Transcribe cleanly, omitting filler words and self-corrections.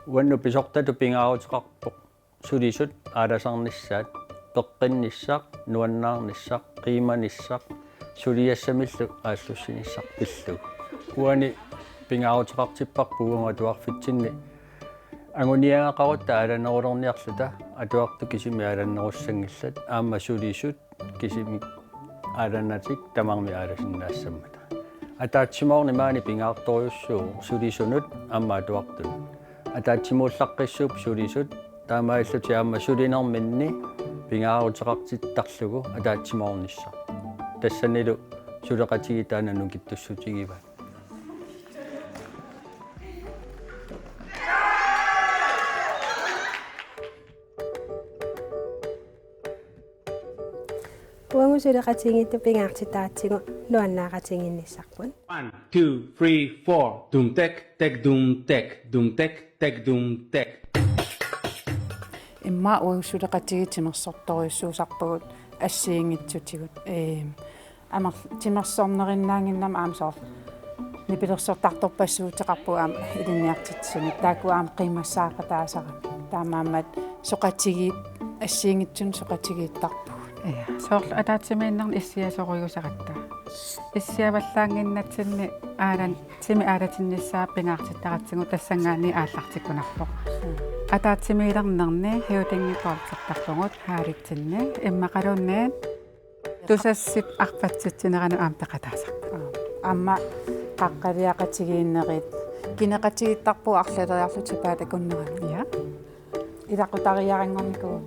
Uannu pisortatu pingaarutiqarpoq sulisut aalasarnissaat peqqinnissaaq nuannaarnissaaq qiimanissaq suliassamillu aallussinissaq pillu uani pingaarutiqartipparpu uangatuarfitsinni anguniangaqarutta aalannerulorniarluta atuartu kisimi aalannerussanngillat aamma sulisut kisimi aalannatik tamarmi aalasinnaassammata атаатсимоорни маани пингаартторюссуу сулисунут аммаатуартут атаатсимууллаққиссууп сулисут таамаиллути аама сулинерминни пингаарутеқартиттарлугу атаатсимоорнисса тассанилу сулеқатиги таананну киттуссутигива Uangusulaqatigiittu pingaartitaatigu nuannaaqatiginnissarpun 1 2 3 4 dum tek tek dum tek dum tek tek dum tek имма уусулеқатигитимерсорторюссуусарпагут ассиингитсутигут амар тимерсорнериннаангиннама аамсоор нипилерсортарторпассуутеқарпу аама илинниартитсуни таакку аама қимассаақатаасара таамаамат соқатиги ассиингитсун соқатигииттарпу соорлу атаатсимииннерни иссиасоруйусақатта иссиаваллаангиннатсинни аалан тими аалатинниссаа пингаартиттаратсигу тассангаани ааллартиккунарпоқ атаатсимиилернерни хиутингипаартартарлугут хаалитсинни иммақалууннаат тусассит арпатситсинерану аамтеқатаасарпа амма қаққалиақатигииннерит кинеқатигиттарпу арлалериарлутипаата куннерами я илақутариарангорникуу